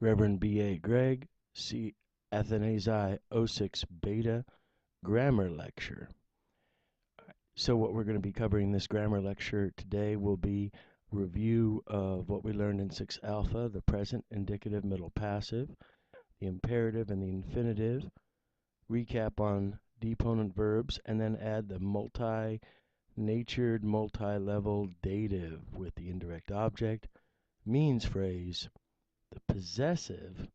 Reverend B.A. Gregg, C. Athanasi O6 Beta Grammar Lecture. So what we're going to be covering in this grammar lecture today will be review of what we learned in 6 alpha, the present, indicative, middle, passive, the imperative and the infinitive, recap on deponent verbs, and then add the multi-natured, multi-level dative with the indirect object, means phrase, the possessive,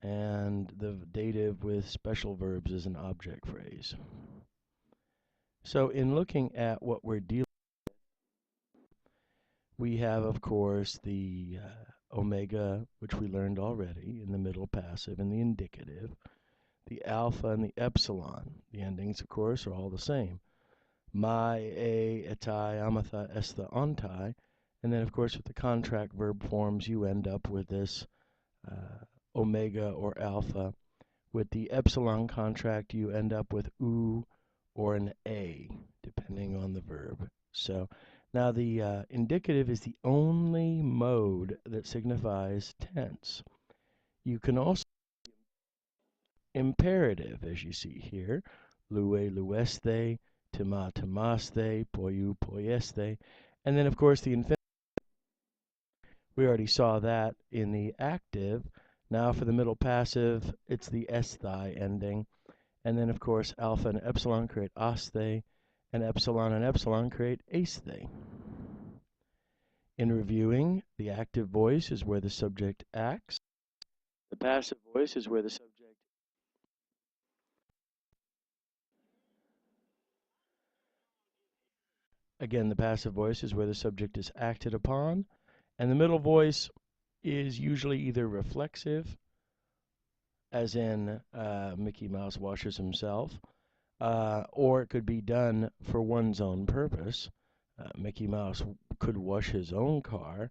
and the dative with special verbs as an object phrase. So in looking at what we're dealing with, we have, of course, the omega, which we learned already in the middle passive and the indicative, the alpha and the epsilon. The endings, of course, are all the same. My, a, etai, amatha, estha, ontai. And then, of course, with the contract verb forms, you end up with this omega or alpha. With the epsilon contract, you end up with u or an a, depending on the verb. So now the indicative is the only mode that signifies tense. You can also imperative, as you see here, lue lueste, tima timaste, poiou poieste, and then of course the infinitive. We already saw that in the active. Now for the middle passive, it's the esthai ending, and then of course alpha and epsilon create asthe, and epsilon create asthe. In reviewing, the active voice is where the subject acts. The passive voice is where the subject Again, the passive voice is where the subject is acted upon, and the middle voice is usually either reflexive, as in Mickey Mouse washes himself, or it could be done for one's own purpose. Mickey Mouse could wash his own car,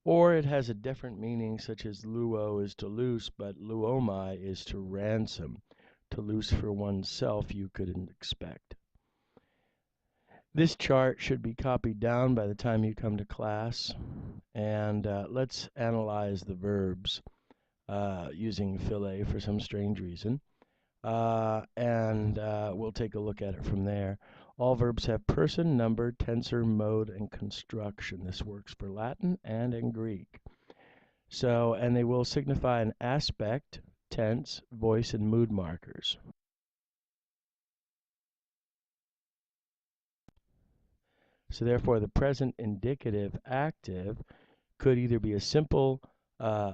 or it has a different meaning, such as luo is to loose, but luomai is to ransom. To loose for oneself, you could expect. This chart should be copied down by the time you come to class. And let's analyze the verbs using filet for some strange reason. And we'll take a look at it from there. All verbs have person, number, tensor, mode, and construction. This works for Latin and in Greek. So, and they will signify an aspect, tense, voice, and mood markers. So therefore, the present indicative active could either be a simple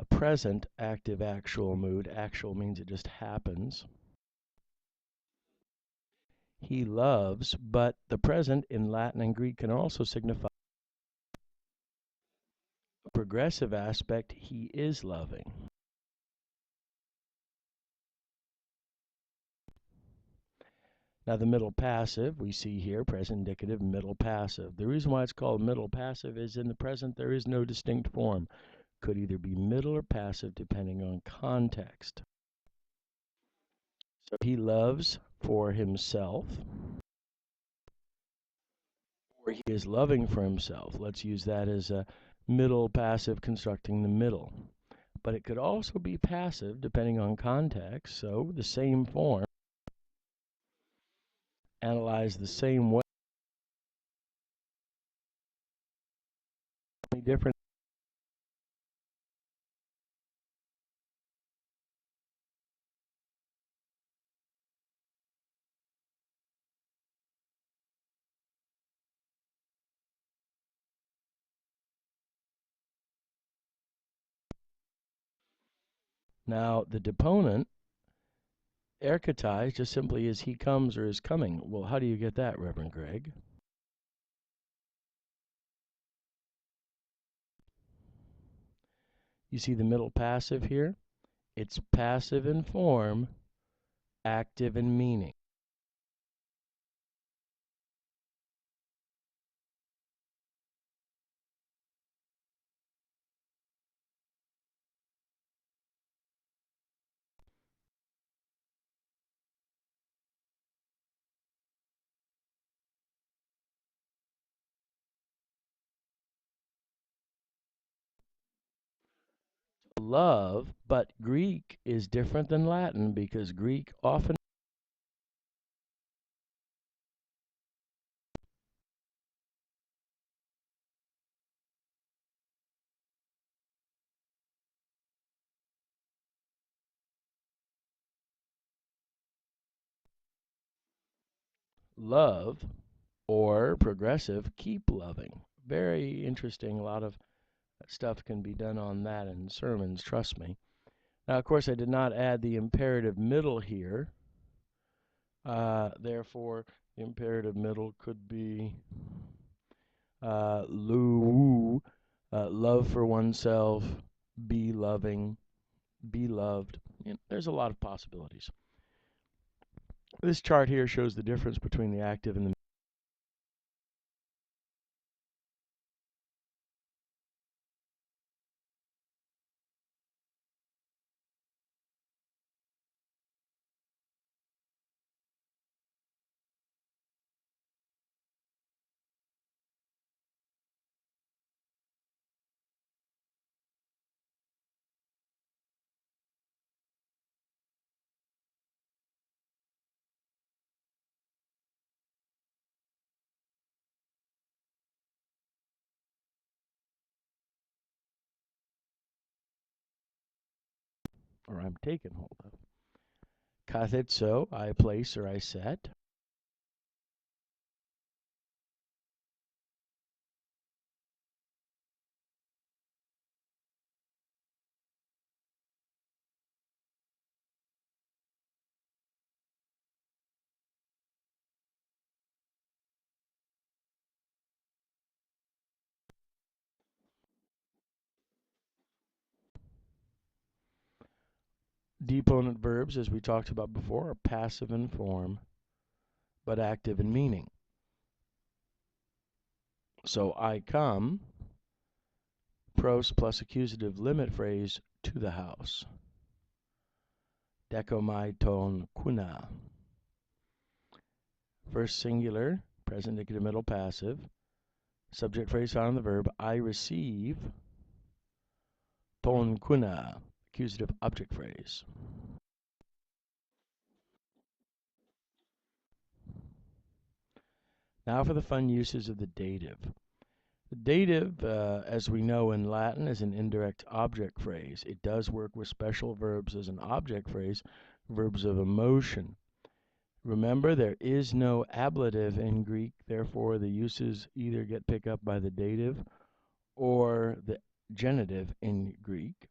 present active actual mood. Actual means it just happens. He loves, but the present in Latin and Greek can also signify a progressive aspect. He is loving. Now the middle passive, we see here, present indicative, middle passive. The reason why it's called middle passive is in the present there is no distinct form. Could either be middle or passive depending on context. So he loves for himself, or he is loving for himself. Let's use that as a middle passive constructing the middle. But it could also be passive depending on context, so the same form, analyze the same way, only different. Now the deponent, erkatai, just simply is he comes or is coming. Well, how do you get that, Reverend Greg? You see the middle passive here? It's passive in form, active in meaning. love, but Greek is different than Latin because Greek often love or progressive keep loving. Very interesting. A lot of stuff can be done on that in sermons, trust me. Now, of course, I did not add the imperative middle here. Therefore, the imperative middle could be lu, love for oneself, be loving, be loved. You know, there's a lot of possibilities. This chart here shows the difference between the active and the or I'm taken hold of. Kathetso, I place or I set. Deponent verbs, as we talked about before, are passive in form, but active in meaning. So I come, pros plus accusative limit phrase, to the house. Dekomai ton kuna. First singular, present indicative middle passive. Subject phrase found in the verb, I receive ton kuna, accusative object phrase. Now for the fun uses of the dative. The dative, as we know in Latin, is an indirect object phrase. It does work with special verbs as an object phrase, verbs of emotion. Remember, there is no ablative in Greek, therefore the uses either get picked up by the dative or the genitive in Greek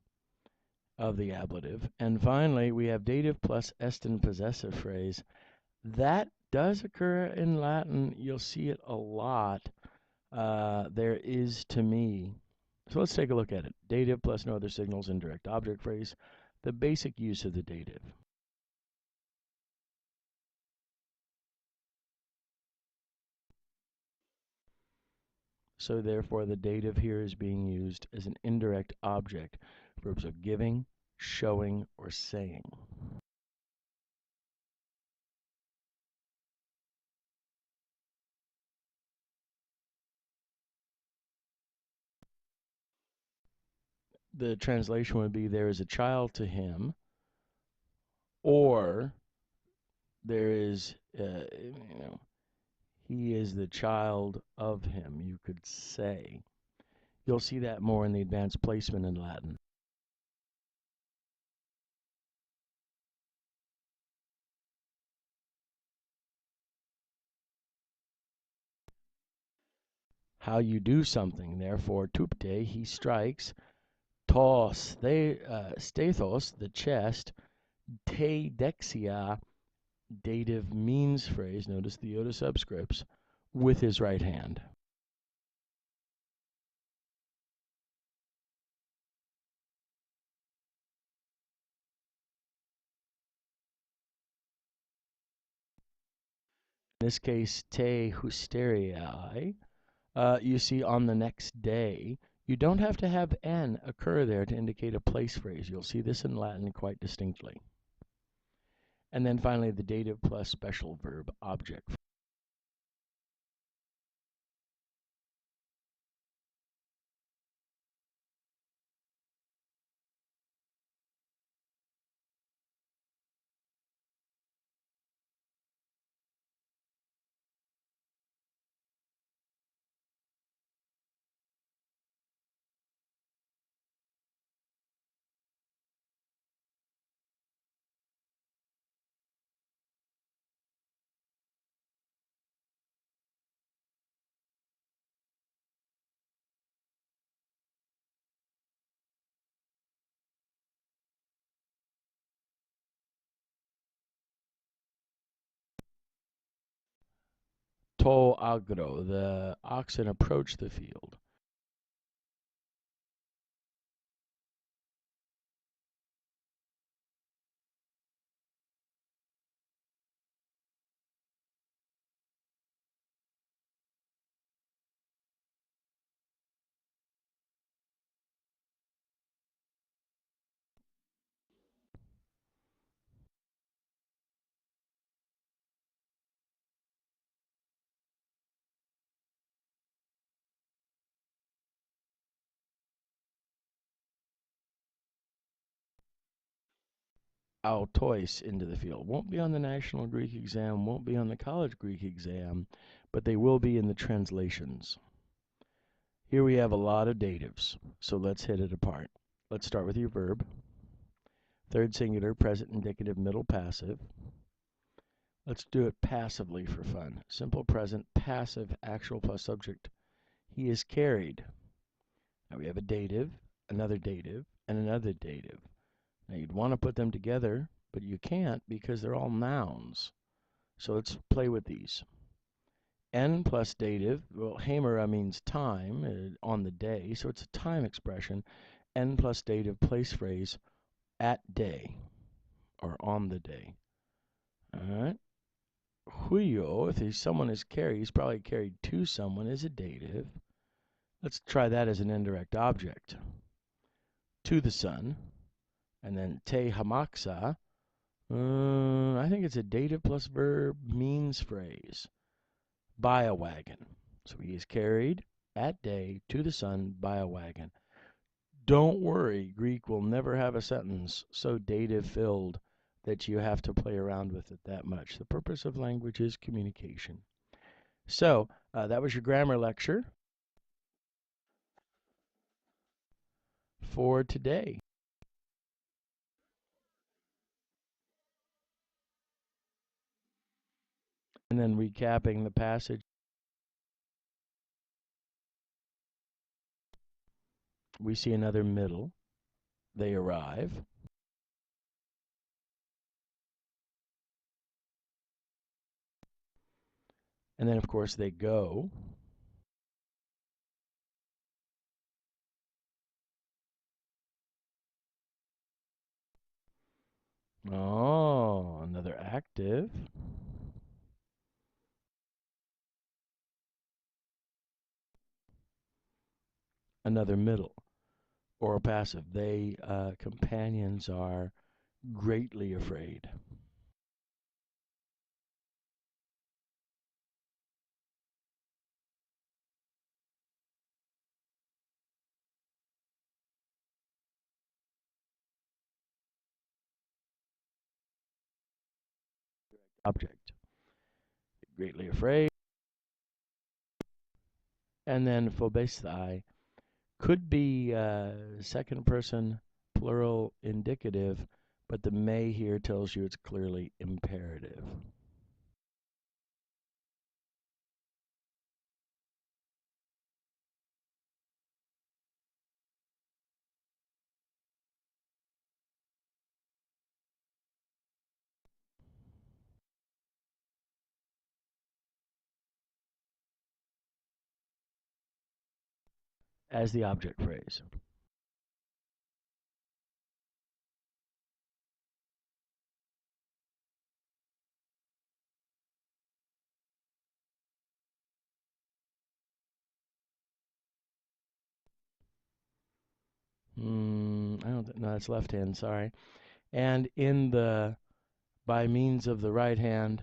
of the ablative. And finally, we have dative plus estin possessive phrase. That does occur in Latin. You'll see it a lot. There is to me. So let's take a look at it. Dative plus no other signals, indirect object phrase. The basic use of the dative. So therefore, the dative here is being used as an indirect object. Verbs of giving, showing, or saying. The translation would be, there is a child to him, or there is, he is the child of him, you could say. You'll see that more in the advanced placement in Latin. How you do something, therefore, tupte, he strikes, tos, stathos, the chest, te dexia, dative means phrase, notice the iota subscripts, with his right hand. In this case, te hysteriae, you see on the next day. You don't have to have n occur there to indicate a place phrase. You'll see this in Latin quite distinctly. And then finally, the dative plus special verb object. To agro, the oxen approach the field. Autois into the field. Won't be on the National Greek exam, won't be on the College Greek exam, but they will be in the translations. Here we have a lot of datives, so let's hit it apart. Let's start with your verb. Third singular, present indicative, middle passive. Let's do it passively for fun. Simple present, passive, actual plus subject. He is carried. Now we have a dative, and another dative. Now you'd want to put them together, but you can't because they're all nouns. So let's play with these. N plus dative, well, hemera means time, on the day, so it's a time expression. N plus dative place phrase, at day, or on the day. All right. Huyo, if someone is carried, he's probably carried to someone, is a dative. Let's try that as an indirect object. To the sun. And then te hamaksa. I think it's a dative plus verb means phrase. By a wagon. So he is carried at day to the sun by a wagon. Don't worry, Greek will never have a sentence so dative filled that you have to play around with it that much. The purpose of language is communication. So that was your grammar lecture for today. And then recapping the passage, we see another middle. They arrive. And then, of course, they go. Oh, another active. Another middle or a passive. They, companions, are greatly afraid. Object. Greatly afraid. And then phobesthai could be second person plural indicative, but the may here tells you it's clearly imperative. As the object phrase. I don't know, that's left hand, sorry. And in the by means of the right hand,